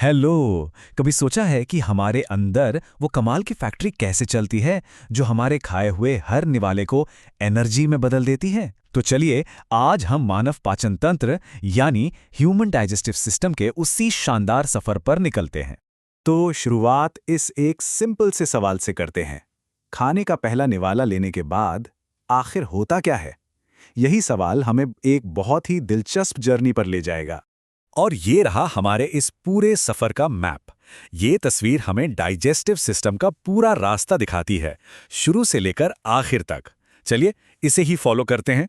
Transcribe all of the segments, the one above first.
Hello. कभी सोचा है कि हमारे अंदर वो कमाल की फैक्ट्री कैसे चलती है जो हमारे खाए हुए हर निवाले को एनर्जी में बदल देती है? तो चलिए आज हम मानव पाचन तंत्र यानी ह्यूमन डाइजेस्टिव सिस्टम के उसी शानदार सफर पर निकलते हैं। तो शुरुआत इस एक सिंपल से सवाल से करते हैं। खाने का पहला निवाला लेने के बाद आखिर होता क्या है? यही सवाल हमें एक बहुत ही दिलचस्प जर्नी पर ले जाएगा। और ये रहा हमारे इस पूरे सफर का मैप। ये तस्वीर हमें डाइजेस्टिव सिस्टम का पूरा रास्ता दिखाती है, शुरू से लेकर आखिर तक। चलिए इसे ही फॉलो करते हैं।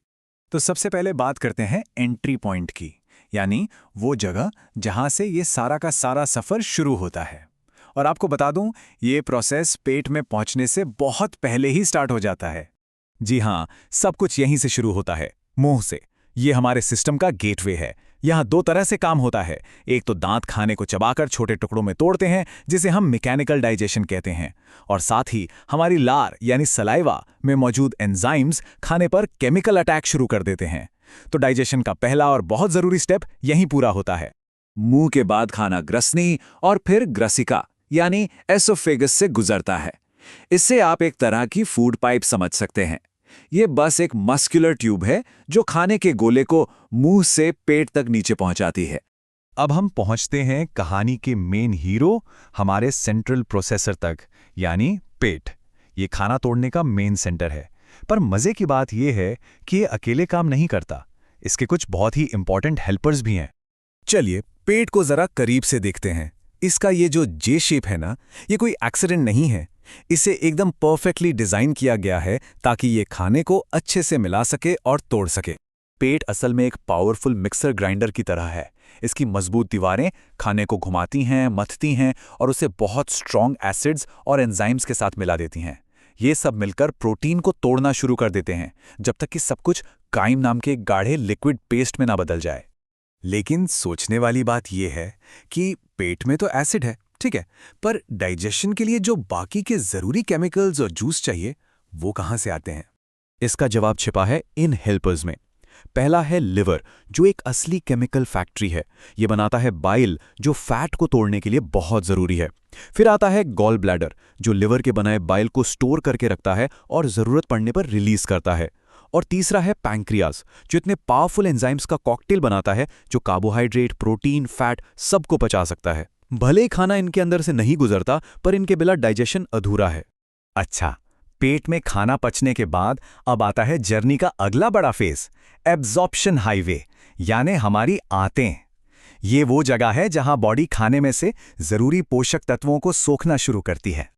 तो सबसे पहले बात करते हैं एंट्री पॉइंट की, यानी वो जगह जहां से ये सारा का सारा सफर शुरू होता है। और आपको बता दूं, ये प्रोसेस पेट में पहुंचने से बहुत पहले ही स्टार्ट हो जाता है। जी हाँ, सब कुछ यहीं से शुरू होता है, मुंह से। ये हमारे सिस्टम का गेटवे है। यहाँ दो तरह से काम होता है। एक तो दांत खाने को चबाकर छोटे टुकड़ों में तोड़ते हैं, जिसे हम मैकेनिकल डाइजेशन कहते हैं, और साथ ही हमारी लार यानी सलाइवा में मौजूद एंजाइम्स खाने पर केमिकल अटैक शुरू कर देते हैं। तो डाइजेशन का पहला और बहुत जरूरी स्टेप यहीं पूरा होता है। मुंह के बाद खाना ग्रसनी और फिर ग्रसिका यानी एसोफेगस से गुजरता है। इससे आप एक तरह की फूड पाइप समझ सकते हैं। ये बस एक मस्कुलर ट्यूब है जो खाने के गोले को मुंह से पेट तक नीचे पहुंचाती है। अब हम पहुंचते हैं कहानी के मेन हीरो, हमारे सेंट्रल प्रोसेसर तक, यानी पेट। ये खाना तोड़ने का मेन सेंटर है। पर मजे की बात यह है कि ये अकेले काम नहीं करता। इसके कुछ बहुत ही इंपॉर्टेंट हेल्पर्स भी हैं। चलिए पेट को जरा करीब से देखते हैं। इसका ये जो जे शेप है ना, ये कोई एक्सीडेंट नहीं है। इसे एकदम परफेक्टली डिजाइन किया गया है ताकि ये खाने को अच्छे से मिला सके और तोड़ सके। पेट असल में एक पावरफुल मिक्सर ग्राइंडर की तरह है। इसकी मजबूत दीवारें खाने को घुमाती हैं, मथती हैं और उसे बहुत स्ट्रॉन्ग एसिड्स और एंजाइम्स के साथ मिला देती हैं। ये सब मिलकर प्रोटीन को तोड़ना शुरू कर देते हैं, जब तक कि सब कुछ काइम नाम के एक गाढ़े लिक्विड पेस्ट में ना बदल जाए। लेकिन सोचने वाली बात यह है कि पेट में तो एसिड है, ठीक है, पर डाइजेशन के लिए जो बाकी के जरूरी केमिकल्स और जूस चाहिए, वो कहां से आते हैं? इसका जवाब छिपा है इन हेल्पर्स में। पहला है लिवर, जो एक असली केमिकल फैक्ट्री है। ये बनाता है बाइल, जो फैट को तोड़ने के लिए बहुत जरूरी है। फिर आता है गॉल ब्लैडर, जो लिवर के बनाए बाइल को स्टोर करके रखता है और जरूरत पड़ने पर रिलीज करता है। और तीसरा है पैंक्रियाज, जो इतने पावरफुल एंजाइम्स का कॉकटेल बनाता है जो कार्बोहाइड्रेट, प्रोटीन, फैट सबको पचा सकता है। भले ही खाना इनके अंदर से नहीं गुजरता, पर इनके बिना डाइजेशन अधूरा है। अच्छा, पेट में खाना पचने के बाद अब आता है जर्नी का अगला बड़ा फेज, एब्जॉर्प्शन हाईवे, यानी हमारी आंतें। ये वो जगह है जहां बॉडी खाने में से जरूरी पोषक तत्वों को सोखना शुरू करती है।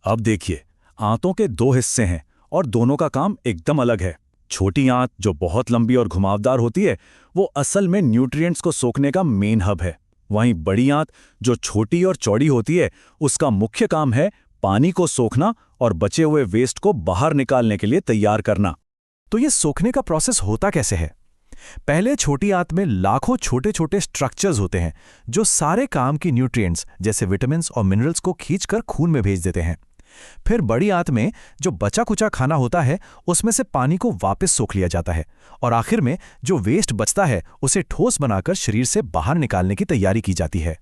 अब देखिए, आंतों के दो हिस्से हैं और दोनों का काम एकदम अलग है। छोटी आंत, जो बहुत लंबी और घुमावदार होती है, वो असल में न्यूट्रिएंट्स को सोखने का मेन हब है। वहीं बड़ी आंत, जो छोटी और चौड़ी होती है, उसका मुख्य काम है पानी को सोखना और बचे हुए वेस्ट को बाहर निकालने के लिए तैयार करना। तो ये सोखने का प्रोसेस होता कैसे है? पहले छोटी आंत में लाखों छोटे छोटे स्ट्रक्चर्स होते हैं जो सारे काम की न्यूट्रिएंट्स जैसे विटामिन्स और मिनरल्स को खींचकर खून में भेज देते हैं। फिर बड़ी आंत में जो बचा कुचा खाना होता है, उसमें से पानी को वापस सोख लिया जाता है और आखिर में जो वेस्ट बचता है उसे ठोस बनाकर शरीर से बाहर निकालने की तैयारी की जाती है।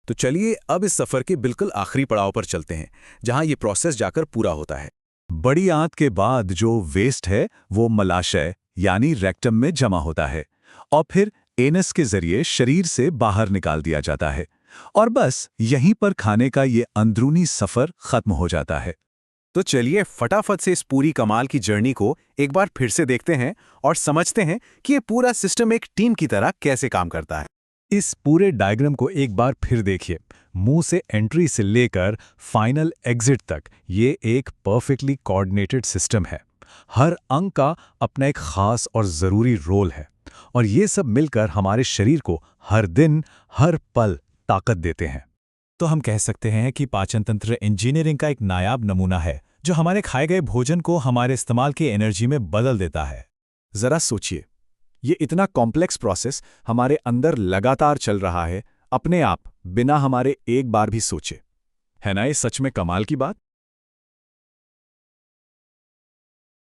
तो चलिए अब इस सफर के बिल्कुल आखिरी पड़ाव पर चलते हैं, जहां ये प्रोसेस जाकर पूरा होता है। बड़ी आंत के बाद जो वेस्ट है वो मलाशय यानी रेक्टम में जमा होता है और फिर एनस के जरिए शरीर से बाहर निकाल दिया जाता है। और बस यहीं पर खाने का ये अंदरूनी सफर खत्म हो जाता है। तो चलिए फटाफट से इस पूरी कमाल की जर्नी को एक बार फिर से देखते हैं और समझते हैं कि ये पूरा सिस्टम एक टीम की तरह कैसे काम करता है। इस पूरे डायग्राम को एक बार फिर देखिए। मुंह से एंट्री से लेकर फाइनल एग्जिट तक ये एक परफेक्टली कोऑर्डिनेटेड सिस्टम है। हर अंग का अपना एक खास और जरूरी रोल है और ये सब मिलकर हमारे शरीर को हर दिन, हर पल ताकत देते हैं। तो हम कह सकते हैं कि पाचन तंत्र इंजीनियरिंग का एक नायाब नमूना है, जो हमारे खाए गए भोजन को हमारे इस्तेमाल की एनर्जी में बदल देता है। जरा सोचिए, ये इतना कॉम्प्लेक्स प्रोसेस हमारे अंदर लगातार चल रहा है, अपने आप, बिना हमारे एक बार भी सोचे। है ना ये सच में कमाल की बात?